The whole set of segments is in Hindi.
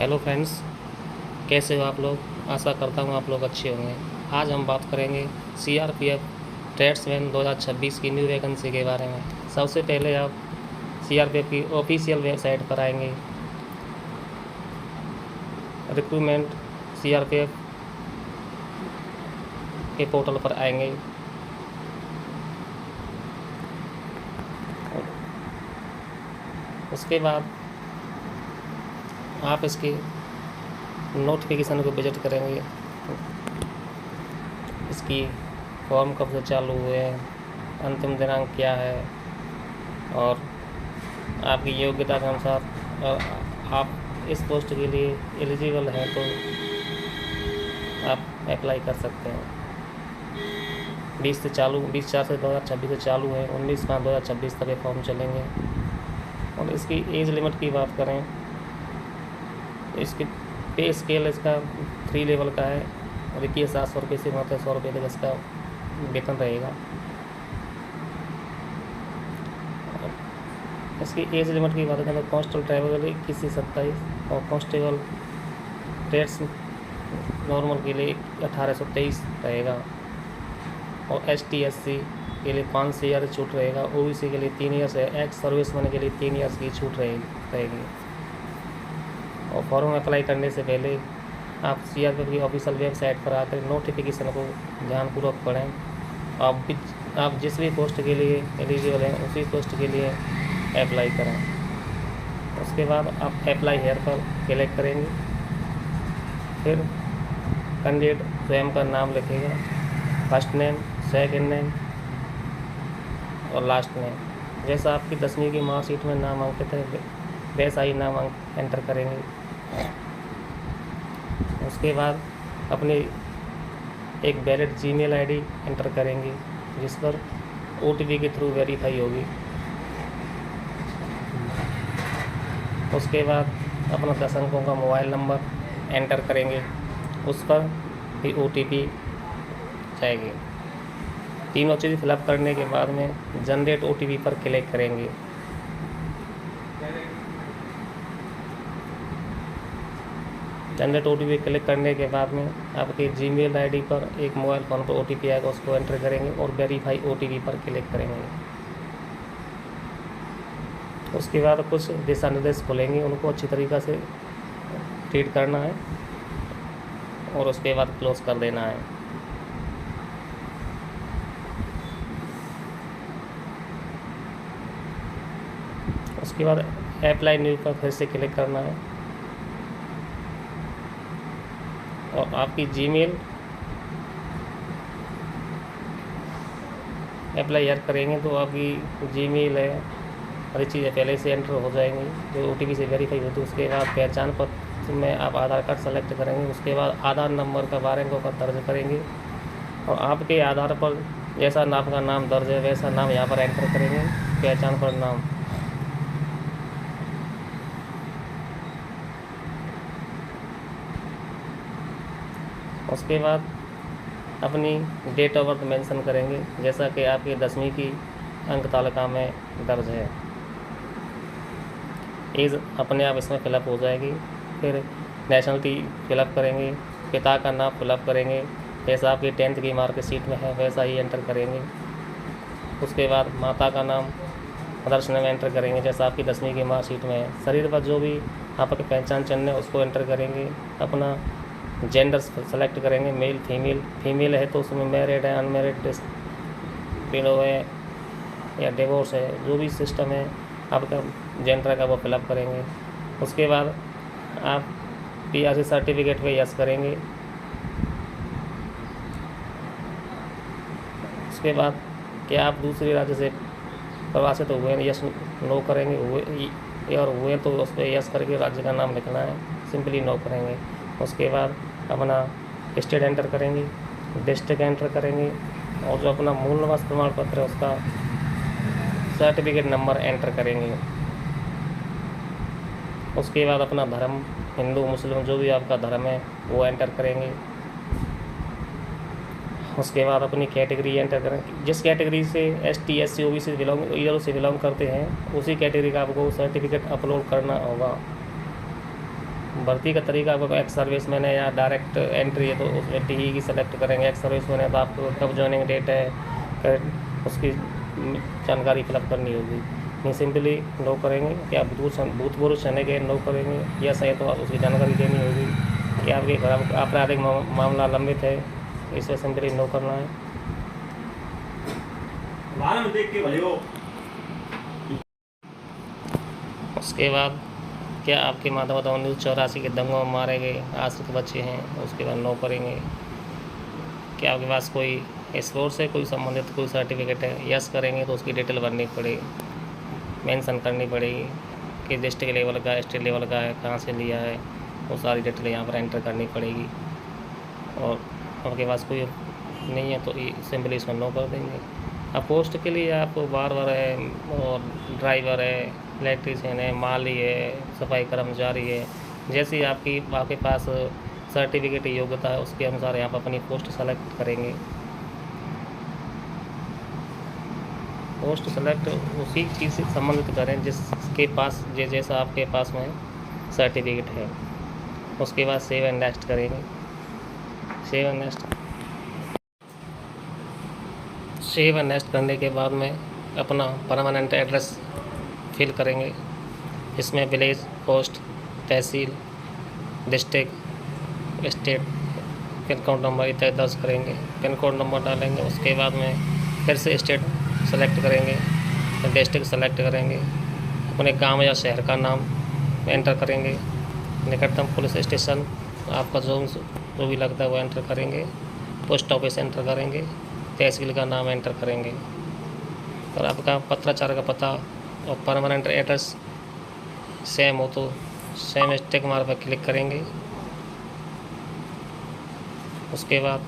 हेलो फ्रेंड्स, कैसे हो आप लोग। आशा करता हूँ आप लोग अच्छे होंगे। आज हम बात करेंगे सीआरपीएफ ट्रेड्समैन 2026 की न्यू वैकेंसी के बारे में। सबसे पहले आप सीआरपीएफ की ऑफिशियल वेबसाइट पर आएंगे। रिक्रूटमेंट सीआरपीएफ के पोर्टल पर आएंगे। उसके बाद आप इसके नोटिफिकेशन को विजिट करेंगे। इसकी फॉर्म कब से चालू हुए हैं, अंतिम दिनांक क्या है और आपकी योग्यता के अनुसार आप इस पोस्ट के लिए एलिजिबल हैं तो आप अप्लाई कर सकते हैं। 20/4 से 2026 से चालू है। 19/5/2026 तक ये फॉर्म चलेंगे। और इसकी एज लिमिट की बात करें, इसकी पे स्केल इसका 3 लेवल का है और 21,700 रुपये से 100 रुपये तक इसका वेतन रहेगा। इसकी एज लिमिट की बात करें तो कांस्टेबल ट्राइबल 21 से 27 और कांस्टेबल ट्रेड्स नॉर्मल के लिए 18 से 23 रहेगा। और ST/SC के लिए 5 से ईयर छूट रहेगा। OBC के लिए 3 ईयर्स है। एक्स सर्विसमैन के लिए 3 ईयर्स की छूट रहेगी। और फॉर्म अप्लाई करने से पहले आप सीआरपीएफ की ऑफिशियल वेबसाइट पर आकर नोटिफिकेशन को ध्यानपूर्वक पढ़ें। आप जिस भी पोस्ट के लिए एलिजिबल हैं उसी पोस्ट के लिए अप्लाई करें। उसके बाद आप अप्लाई हेयर पर क्लिक करेंगे। फिर कैंडिडेट स्वयं का नाम लिखेगा, फर्स्ट नेम, सेकंड नेम और लास्ट नेम। जैसा आपकी 10वीं की मार्कशीट में नाम अंकित है वैसा ही नाम एंटर करेंगे। उसके बाद अपनी एक वैलिड जीमेल आईडी एंटर करेंगे जिस पर OTP के थ्रू वेरीफाई होगी। उसके बाद अपना 10 अंकों का मोबाइल नंबर एंटर करेंगे, उस पर भी OTP जाएगी। तीनों चीज़ फिलअप करने के बाद में जनरेट OTP पर क्लिक करेंगे। जनरेट OTP क्लिक करने के बाद में आपके जीमेल आईडी पर एक मोबाइल फ़ोन पर OTP आएगा, उसको एंटर करेंगे और वेरीफाई OTP पर क्लिक करेंगे। उसके बाद कुछ दिशा निर्देश खुलेंगे, उनको अच्छी तरीक़ा से रीड करना है और उसके बाद क्लोज कर देना है। उसके बाद अप्लाई न्यू पर फिर से क्लिक करना है और आपकी जीमेल अप्लाई यार करेंगे तो आपकी जीमेल है हर चीज़ें पहले से एंटर हो जाएंगी जो OTP से वेरीफाई होती है। उसके बाद पहचान पत्र में आप आधार कार्ड सेलेक्ट करेंगे। उसके बाद आधार नंबर का 12 अंकों का दर्ज करेंगे और आपके आधार पर जैसा आपका नाम दर्ज है वैसा नाम यहाँ पर एंटर करेंगे, पहचान पर नाम। उसके बाद अपनी डेट ऑफ बर्थ मेंशन करेंगे जैसा कि आपकी 10वीं की अंक तालिका में दर्ज है। एज अपने आप इसमें फिलअप हो जाएगी। फिर नेशनलिटी फिलअप करेंगे, पिता का नाम फिलअप करेंगे जैसा आपकी 10th की मार्कशीट में है वैसा ही एंटर करेंगे। उसके बाद माता का नाम मदर्स नेम एंटर करेंगे जैसा आपकी 10वीं की मार्कशीट में है। शरीर पर जो भी आपके पहचान चिन्ह है उसको एंटर करेंगे। अपना जेंडर सेलेक्ट करेंगे, मेल फीमेल है तो उसमें मैरिड है, अनमैरिड, विडो है या डिवोर्स है, जो भी सिस्टम है आपका जेंडर का वो फिलअप करेंगे। उसके बाद आप PRC सर्टिफिकेट पे यस करेंगे। उसके बाद क्या आप दूसरे राज्य से प्रवासित हुए हैं, यस नो करेंगे। हुए और हुए तो उस पर यस करके राज्य का नाम लिखना है, सिंपली नो करेंगे। उसके बाद अपना स्टेट एंटर करेंगे, डिस्ट्रिक्ट एंटर करेंगे और जो अपना मूल निवास प्रमाण पत्र है उसका सर्टिफिकेट नंबर एंटर करेंगे। उसके बाद अपना धर्म, हिंदू मुस्लिम जो भी आपका धर्म है वो एंटर करेंगे। उसके बाद अपनी कैटेगरी एंटर करें। जिस कैटेगरी से ST/SC OBC से बिलोंग करते हैं उसी कैटेगरी का आपको सर्टिफिकेट अपलोड करना होगा। भर्ती का तरीका आपको एक्स सर्विस मैन है या डायरेक्ट एंट्री है तो उसमें टी की सेलेक्ट करेंगे। एक्स सर्विस मैन है तो आपको कब ज्वाइनिंग डेट है, उसकी जानकारी फिलअप करनी होगी। नहीं सिंपली नो करेंगे कि आप भूतपूर्व सैनिक है, नो करेंगे। यस है तो आप उसकी जानकारी देनी होगी कि आपके खिलाफ आपराधिक मामला लंबित है, इसे सिंपली नो करना है। देख के भले हो। उसके बाद क्या आपके माता पिता 1984 के दंगों में मारे गए आश्रित बच्चे हैं, उसके बाद नो करेंगे। क्या आपके पास कोई स्पोर्ट्स है, कोई संबंधित कोई सर्टिफिकेट है, यस करेंगे तो उसकी डिटेल भरनी पड़ेगी, मेंशन करनी पड़ेगी कि डिस्ट्रिक्ट लेवल का, स्टेट लेवल का है, कहाँ से लिया है, वो सारी डिटेल यहाँ पर एंटर करनी पड़ेगी। और आपके पास कोई नहीं है तो सिंपली इसमें नो कर देंगे। अब पोस्ट के लिए आपको बार्बर है और ड्राइवर है, इलेक्ट्रीशियन है, माली है, सफाई कर्मचारी है, जैसी आपके पास सर्टिफिकेट योग्यता है उसके अनुसार यहाँ पर अपनी पोस्ट सेलेक्ट करेंगे। पोस्ट सेलेक्ट उसी चीज़ से संबंधित करें जिसके पास जैसा आपके पास में सर्टिफिकेट है। उसके बाद सेव एंड नेक्स्ट करेंगे। सेव एंड नेक्स्ट करने के बाद में अपना परमानेंट एड्रेस फिल करेंगे। इसमें village, post, tehsil, district, state, pin code number इत्यादि दर्ज करेंगे। पिन कोड नंबर डालेंगे। उसके बाद में फिर से स्टेट सेलेक्ट करेंगे, डिस्ट्रिक्ट सेलेक्ट करेंगे, अपने गांव या शहर का नाम एंटर करेंगे, निकटतम पुलिस स्टेशन आपका जो भी लगता है वो एंटर करेंगे, पोस्ट ऑफिस एंटर करेंगे, तहसील का नाम एंटर करेंगे और आपका पत्राचार का पता और परमानेंट एड्रेस सेम हो तो सेम टिक मार्क पर क्लिक करेंगे। उसके बाद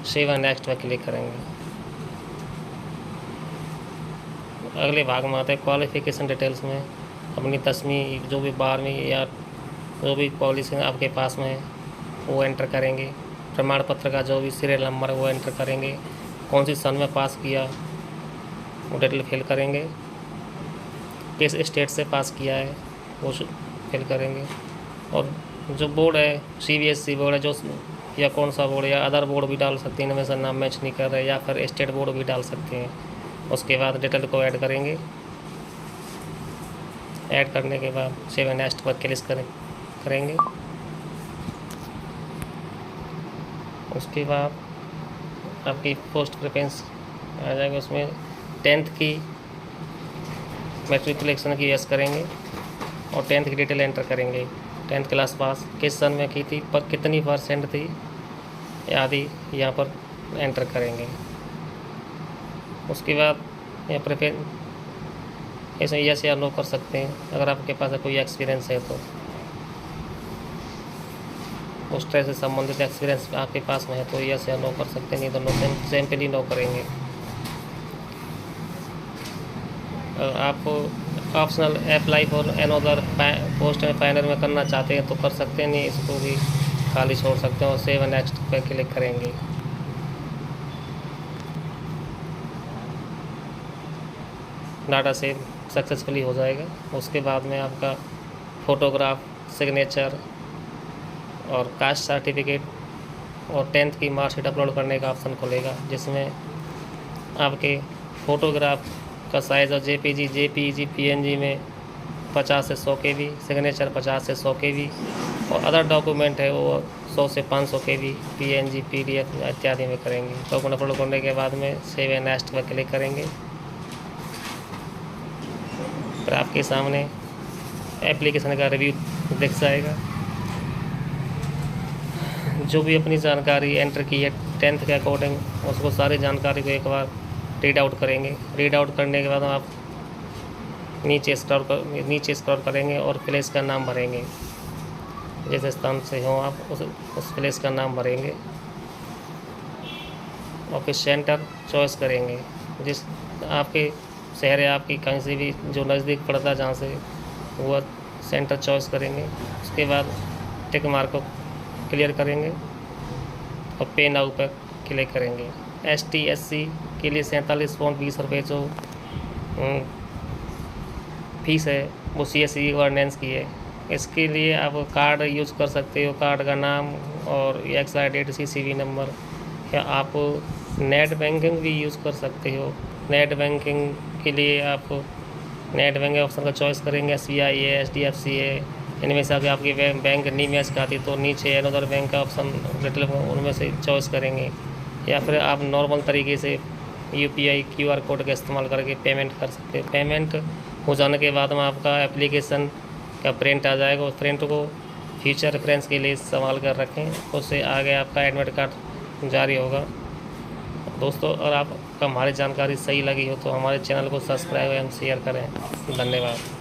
सेव एंड नेक्स्ट पर क्लिक करेंगे। अगले भाग में आते हैं क्वालिफ़िकेशन डिटेल्स में अपनी 10वीं जो भी 12वीं या जो भी क्वालिफिकेशन आपके पास में है वो एंटर करेंगे। प्रमाण पत्र का जो भी सीरियल नंबर है वो एंटर करेंगे। कौन सी सन में पास किया वो डिटेल फिल करेंगे। किस स्टेट से पास किया है वो फिल करेंगे। और जो बोर्ड है CBSE बोर्ड है जो या कौन सा बोर्ड या अदर बोर्ड भी डाल सकते हैं, इनमें से नाम मैच नहीं कर रहे, या फिर स्टेट बोर्ड भी डाल सकते हैं। उसके बाद डिटेल को ऐड करेंगे। ऐड करने के बाद सेव एंड नेक्स्ट पर क्लिक करेंगे। उसके बाद आपकी पोस्ट प्रेफरेंस आ जाएगा। उसमें 10th की मैट्रिकुलेशन की यस करेंगे और 10th की डिटेल एंटर करेंगे। 10th क्लास पास किस सन में की थी, पर कितनी % थी आदि यहाँ पर एंटर करेंगे। उसके बाद यहाँ प्रेफरेंस ऐसे यस या नो कर सकते हैं। अगर आपके पास कोई एक्सपीरियंस है तो उस तरह से संबंधित एक्सपीरियंस आपके पास में है तो यस या नो कर सकते हैं, नहीं तो नो सिंपली नो करेंगे। आप optional apply for another post में फाइनल में करना चाहते हैं तो कर सकते हैं, नहीं इसको भी खाली छोड़ सकते हैं और सेव एंड नेक्स्ट पे क्लिक करेंगे। डाटा सेव सक्सेसफुली हो जाएगा। उसके बाद में आपका फ़ोटोग्राफ, सिग्नेचर और कास्ट सर्टिफिकेट और 10th की मार्कशीट अपलोड करने का ऑप्शन खुलेगा, जिसमें आपके फ़ोटोग्राफ का साइज़ और JPG, PNG में 50 से 100 KB, सिग्नेचर 50 से 100 KB और अदर डॉक्यूमेंट है वो 100 से 500 KB, PNG, PDF इत्यादि में करेंगे। डॉक्यूमेंट अपलोड करने के बाद में सेव एंड नेक्स्ट पर क्लिक करेंगे। फिर आपके सामने एप्लीकेशन का रिव्यू दिख जाएगा। जो भी अपनी जानकारी एंटर की है 10th के अकॉर्डिंग उसको सारी जानकारी को एक बार रीड आउट करेंगे। रीड आउट करने के बाद आप नीचे स्क्रॉल करेंगे और प्लेस का नाम भरेंगे। जिस स्थान से हो आप उस प्लेस का नाम भरेंगे और फिर सेंटर चॉइस करेंगे। जिस आपके शहर है आपकी कहीं से भी जो नज़दीक पड़ता है जहाँ से वो सेंटर चॉइस करेंगे। उसके बाद टिक मार्क को क्लियर करेंगे और पे नाउ पर क्लिक करेंगे। ST/SC के लिए 47.20 रुपये जो फीस है वो CSE गवर्नेंस की है, इसके लिए आप कार्ड यूज़ कर सकते हो, कार्ड का नाम और एक्सपायरी डेट, CCV नंबर, या आप नेट बैंकिंग भी यूज़ कर सकते हो। नेट बैंकिंग के लिए आप नेट बैंकिंग ऑप्शन का चॉइस करेंगे, SBI है, HDFC है, इनमें से अगर आपकी बैंक नहीं मैच खाती तो नीचे अनदर बैंक का ऑप्शन डिटेल उनमें से चॉइस करेंगे, या फिर आप नॉर्मल तरीके से UPI QR कोड का इस्तेमाल करके पेमेंट कर सकते हैं। पेमेंट हो जाने के बाद में आपका एप्लीकेशन का प्रिंट आ जाएगा, उस प्रिंट को फ्यूचर रेफरेंस के लिए संभाल कर रखें, उससे आगे आपका एडमिट कार्ड जारी होगा। दोस्तों, अगर आपको हमारी जानकारी सही लगी हो तो हमारे चैनल को सब्सक्राइब एवं शेयर करें। धन्यवाद।